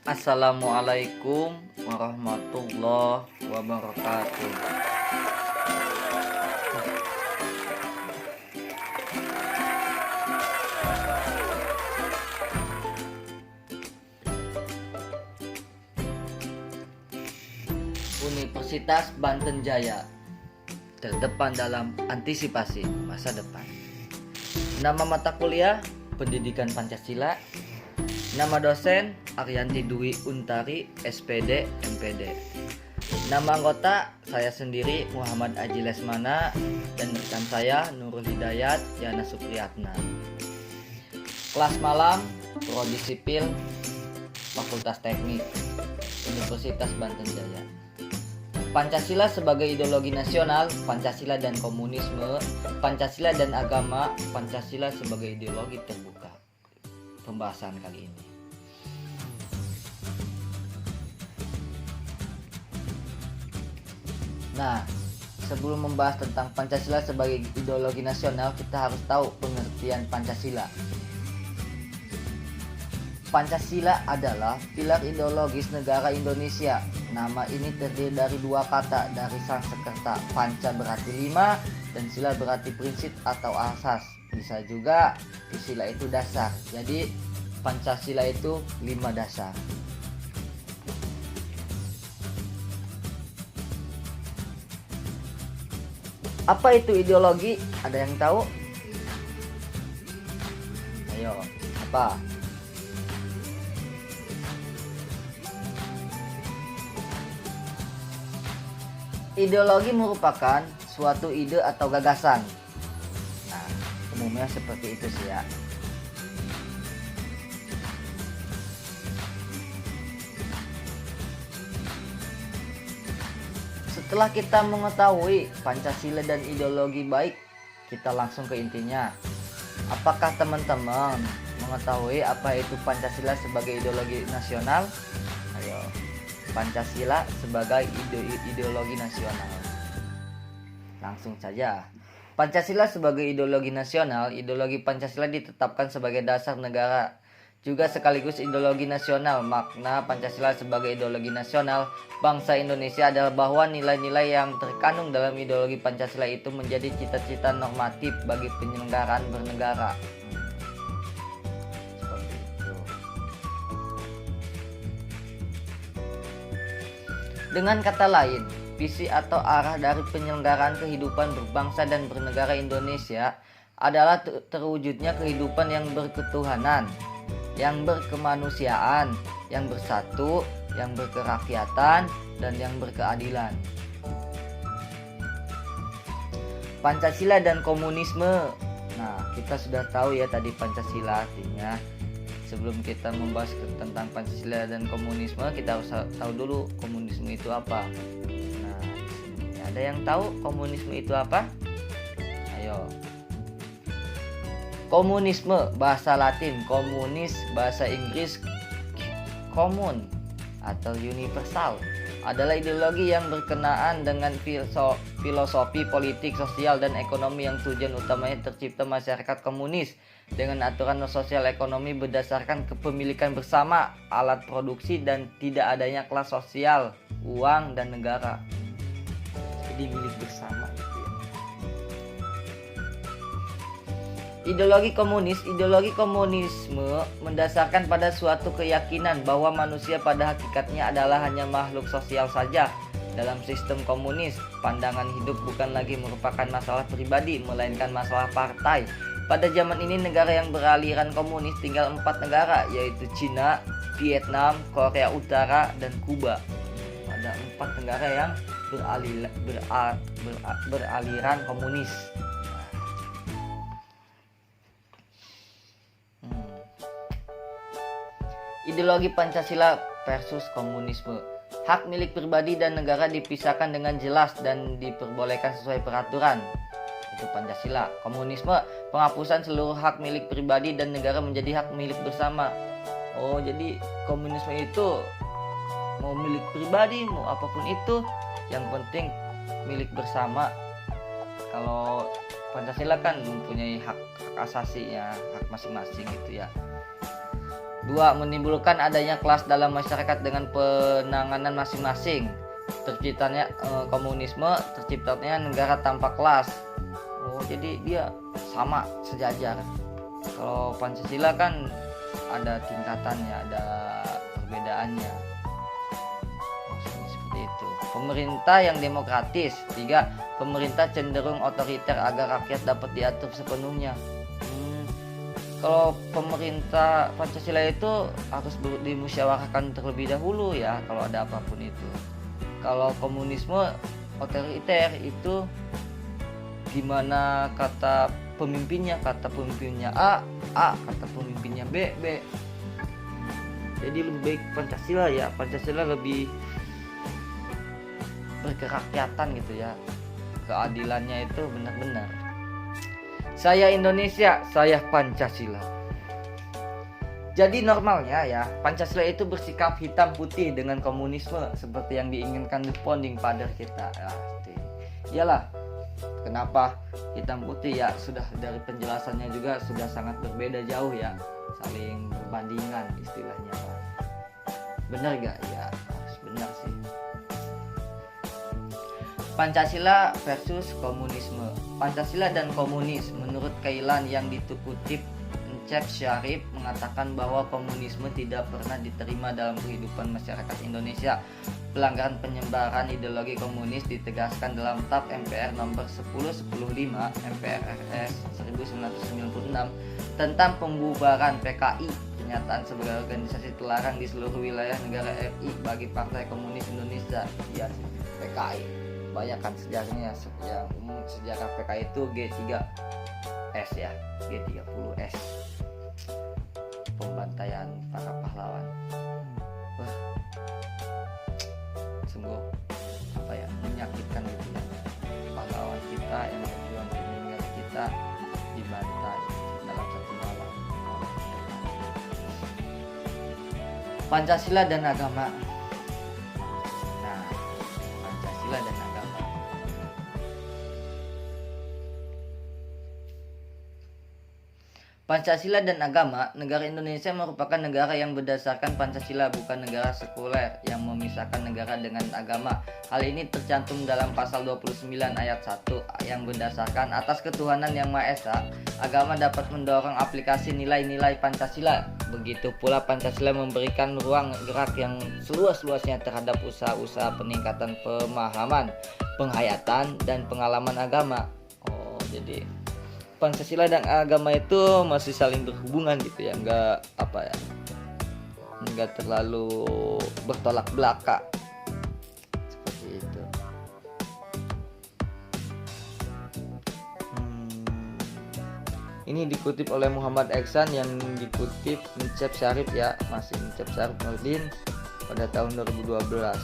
Assalamualaikum warahmatullahi wabarakatuh. Universitas Banten Jaya terdepan dalam antisipasi masa depan. Nama mata kuliah Pendidikan Pancasila. Nama dosen Ariyanti Dwi Untari, SPD, MPD. Nama anggota saya sendiri Muhammad Aji Lesmana dan rekan saya Nurul Hidayat Yana Supriyatna. Kelas malam Prodi Sipil Fakultas Teknik Universitas Banten Jaya. Pancasila sebagai ideologi nasional, Pancasila dan komunisme, Pancasila dan agama, Pancasila sebagai ideologi terbuka. Pembahasan kali ini. Nah, sebelum membahas tentang Pancasila sebagai ideologi nasional, kita harus tahu pengertian Pancasila. Pancasila adalah pilar ideologis negara Indonesia. Nama ini terdiri dari dua kata dari Sanskerta. Panca berarti lima dan sila berarti prinsip atau asas. Bisa juga sila itu dasar. Jadi Pancasila itu 5 dasar. Apa itu ideologi? Ada yang tahu? Ayo, apa? Ideologi merupakan suatu ide atau gagasan. Nah, umumnya seperti itu sih ya. Setelah kita mengetahui Pancasila dan ideologi baik, kita langsung ke intinya. Apakah teman-teman mengetahui apa itu Pancasila sebagai ideologi nasional? Ayo. Pancasila sebagai ideologi nasional. Langsung saja. Pancasila sebagai ideologi nasional, ideologi Pancasila ditetapkan sebagai dasar negara, juga sekaligus ideologi nasional. Makna Pancasila sebagai ideologi nasional bangsa Indonesia adalah bahwa nilai-nilai yang terkandung dalam ideologi Pancasila itu menjadi cita-cita normatif bagi penyelenggaraan bernegara. Dengan kata lain, visi atau arah dari penyelenggaraan kehidupan berbangsa dan bernegara Indonesia adalah terwujudnya kehidupan yang berketuhanan, yang berkemanusiaan, yang bersatu, yang berkerakyatan, dan yang berkeadilan. Pancasila dan komunisme. Nah, kita sudah tahu ya tadi Pancasila artinya. Sebelum kita membahas tentang Pancasila dan komunisme, kita harus tahu dulu komunisme itu apa. Nah, ada yang tahu komunisme itu apa? Ayo. Komunisme bahasa Latin, komunis bahasa Inggris common atau universal, adalah ideologi yang berkenaan dengan filosofi politik, sosial, dan ekonomi yang tujuan utamanya tercipta masyarakat komunis dengan aturan sosial ekonomi berdasarkan kepemilikan bersama alat produksi dan tidak adanya kelas sosial, uang, dan negara. Jadi milik bersama gitu ya. Ideologi komunisme mendasarkan pada suatu keyakinan bahwa manusia pada hakikatnya adalah hanya makhluk sosial saja. Dalam sistem komunis, pandangan hidup bukan lagi merupakan masalah pribadi, melainkan masalah partai. Pada zaman ini negara yang beraliran komunis tinggal 4 negara, yaitu Cina, Vietnam, Korea Utara, dan Kuba. Ada 4 negara yang beraliran komunis. Ideologi Pancasila versus komunisme. Hak milik pribadi dan negara dipisahkan dengan jelas dan diperbolehkan sesuai peraturan. Itu Pancasila. Komunisme, penghapusan seluruh hak milik pribadi dan negara menjadi hak milik bersama. Oh, jadi komunisme itu mau milik pribadi, mau apapun itu, yang penting milik bersama. Kalau Pancasila kan mempunyai hak asasinya, hak masing-masing gitu ya. Dua, menimbulkan adanya kelas dalam masyarakat dengan penanganan masing-masing. Terciptanya komunisme, terciptanya negara tanpa kelas. Oh, jadi dia sama sejajar. Kalau Pancasila kan ada tingkatannya, ada perbedaannya. Maksudnya seperti itu. Pemerintah yang demokratis. 3, pemerintah cenderung otoriter agar rakyat dapat diatur sepenuhnya. Kalau pemerintah Pancasila itu harus dimusyawarahkan terlebih dahulu ya kalau ada apapun itu. Kalau komunisme otoriter itu gimana kata pemimpinnya A, kata pemimpinnya B. Jadi lebih baik Pancasila ya. Pancasila lebih berkerakyatan gitu ya. Keadilannya itu benar-benar. Saya Indonesia, saya Pancasila. Jadi normalnya ya, Pancasila itu bersikap hitam putih dengan komunisme seperti yang diinginkan the founding father kita. Iyalah, kenapa hitam putih ya? Sudah dari penjelasannya juga sudah sangat berbeda jauh ya, saling berbandingan istilahnya. Benar gak? Ya, harus benar sih. Pancasila versus komunisme. Pancasila dan komunis. Menurut Kailan yang dikutip Encep Syarif mengatakan bahwa komunisme tidak pernah diterima dalam kehidupan masyarakat Indonesia. Pelanggaran penyebaran ideologi komunis ditegaskan dalam TAP MPR nomor 10/105 MPR RS 1996 tentang pembubaran PKI. Pernyataan sebagai organisasi terlarang di seluruh wilayah negara RI bagi Partai Komunis Indonesia. Ya, PKI. Banyak kan sejarahnya, yang umum sejarah PKI itu G3S ya, G30S, pembantaian para pahlawan. Wah, sungguh menyakitkan gitu ya, pahlawan kita yang berjuang demi negara kita dibantai dalam satu malam. Pancasila dan agama. Nah, Pancasila dan agama. Pancasila dan agama. Negara Indonesia merupakan negara yang berdasarkan Pancasila, bukan negara sekuler yang memisahkan negara dengan agama. Hal ini tercantum dalam pasal 29 ayat 1 yang berdasarkan atas ketuhanan yang Maha Esa, agama dapat mendorong aplikasi nilai-nilai Pancasila. Begitu pula Pancasila memberikan ruang gerak yang seluas-luasnya terhadap usaha-usaha peningkatan pemahaman, penghayatan, dan pengalaman agama. Oh, jadi Pancasila dan agama itu masih saling berhubungan gitu ya, nggak terlalu bertolak belakang seperti itu. Ini dikutip oleh Muhammad Eksan yang dikutip Encep Syarif ya, masih Encep Syarif Nurdin pada tahun 2012.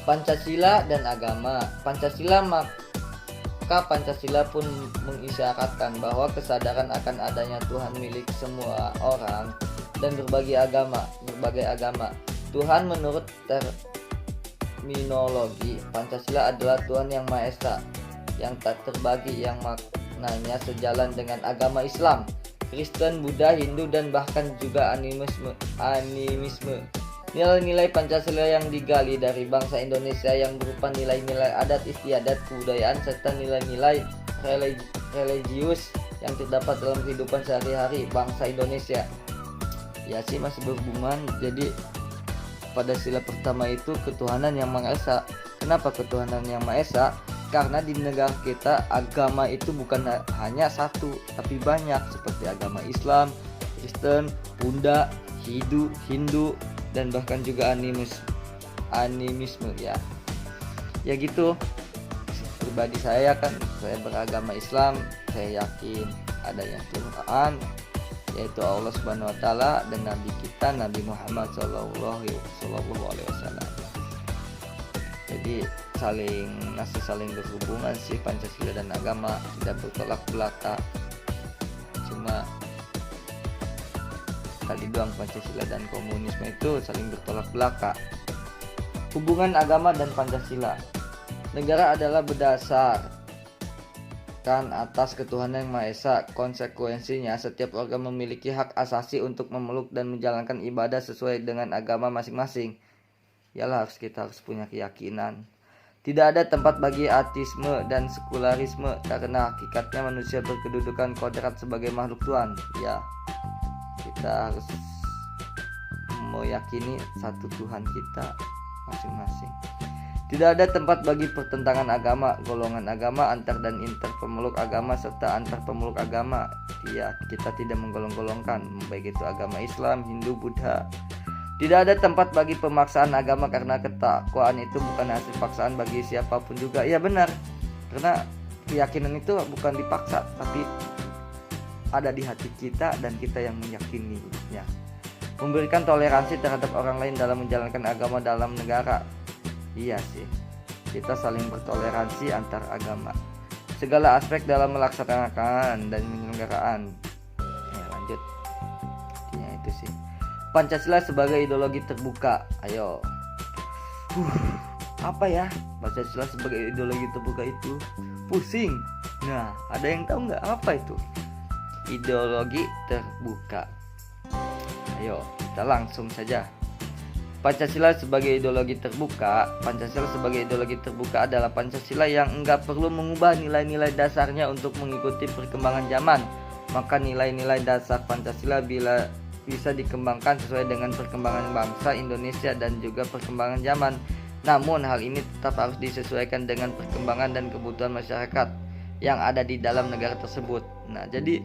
Pancasila dan agama. Pancasila pun mengisyaratkan bahwa kesadaran akan adanya Tuhan milik semua orang dan berbagai agama. Tuhan menurut terminologi Pancasila adalah Tuhan yang Maha Esa, yang tak terbagi, yang maknanya sejalan dengan agama Islam, Kristen, Buddha, Hindu, dan bahkan juga animisme. Nilai-nilai Pancasila yang digali dari bangsa Indonesia yang berupa nilai-nilai adat istiadat, kebudayaan, serta nilai-nilai religius yang terdapat dalam kehidupan sehari-hari bangsa Indonesia. Ya sih masih berhubungan. Jadi pada sila pertama itu ketuhanan yang Maha Esa. Kenapa ketuhanan yang Maha Esa? Karena di negara kita agama itu bukan hanya satu, tapi banyak, seperti agama Islam, Kristen, Buddha, Hindu, dan bahkan juga animisme ya gitu. Pribadi saya beragama Islam, saya yakin adanya Tuhan, yaitu Allah Subhanahu Wa Taala, dan Nabi kita Nabi Muhammad Sallallahu Alaihi Wasallam. Jadi saling berhubungan sih Pancasila dan agama, tidak bertolak belakang. Cuma kali doang Pancasila dan komunisme itu saling bertolak belakang. Hubungan agama dan Pancasila. Negara adalah berdasar kan atas ketuhanan yang Maha Esa. Konsekuensinya setiap orang memiliki hak asasi untuk memeluk dan menjalankan ibadah sesuai dengan agama masing-masing. Yalah, kita harus punya keyakinan. Tidak ada tempat bagi ateisme dan sekularisme karena hakikatnya manusia berkedudukan kodrat sebagai makhluk Tuhan. Ya, kita harus meyakini satu Tuhan kita masing-masing. Tidak ada tempat bagi pertentangan agama, golongan agama, antar dan inter pemeluk agama, serta antar pemeluk agama. Ya, kita tidak menggolong-golongkan, baik itu agama Islam, Hindu, Buddha. Tidak ada tempat bagi pemaksaan agama karena ketakwaan itu bukan hasil paksaan bagi siapapun juga. Ya benar, karena keyakinan itu bukan dipaksa, tapi ada di hati kita dan kita yang meyakininya. Memberikan toleransi terhadap orang lain dalam menjalankan agama dalam negara. Iya sih, kita saling bertoleransi antar agama. Segala aspek dalam melaksanakan dan penyelenggaraan. Ya lanjut. Ya itu sih. Pancasila sebagai ideologi terbuka. Ayo. Apa ya Pancasila sebagai ideologi terbuka itu? Pusing. Nah, ada yang tahu nggak apa itu? Ideologi terbuka. Ayo, kita langsung saja. Pancasila sebagai ideologi terbuka. Pancasila sebagai ideologi terbuka adalah Pancasila yang enggak perlu mengubah nilai-nilai dasarnya untuk mengikuti perkembangan zaman. Maka nilai-nilai dasar Pancasila bisa dikembangkan sesuai dengan perkembangan bangsa Indonesia dan juga perkembangan zaman. Namun hal ini tetap harus disesuaikan dengan perkembangan dan kebutuhan masyarakat yang ada di dalam negara tersebut. Nah, jadi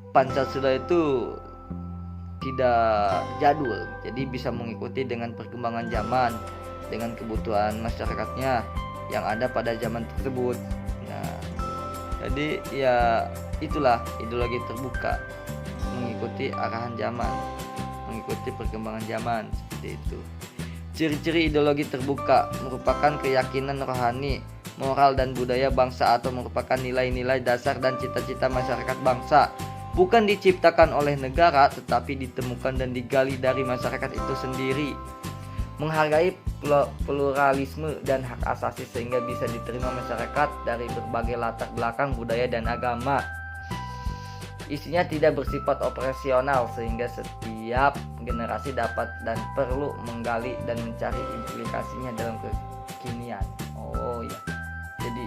Pancasila itu tidak jadul, jadi bisa mengikuti dengan perkembangan zaman, dengan kebutuhan masyarakatnya yang ada pada zaman tersebut. Nah, jadi ya itulah ideologi terbuka, mengikuti arahan zaman, mengikuti perkembangan zaman, seperti itu. Ciri-ciri ideologi terbuka merupakan keyakinan rohani, moral dan budaya bangsa atau merupakan nilai-nilai dasar dan cita-cita masyarakat bangsa. Bukan diciptakan oleh negara, tetapi ditemukan dan digali dari masyarakat itu sendiri. Menghargai pluralisme dan hak asasi sehingga bisa diterima masyarakat dari berbagai latar belakang budaya dan agama. Isinya tidak bersifat operasional sehingga setiap generasi dapat dan perlu menggali dan mencari implikasinya dalam kekinian. Oh ya, jadi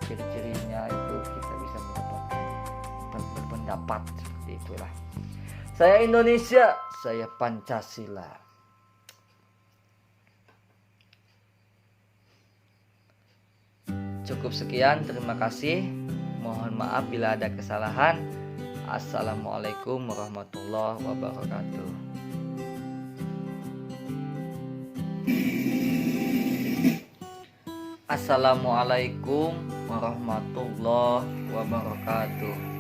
ciri-cirinya itu kita bisa berpendapat seperti itulah. Saya Indonesia, saya Pancasila. Cukup sekian, terima kasih. Mohon maaf bila ada kesalahan. Assalamualaikum warahmatullahi wabarakatuh. Assalamualaikum warahmatullahi wabarakatuh.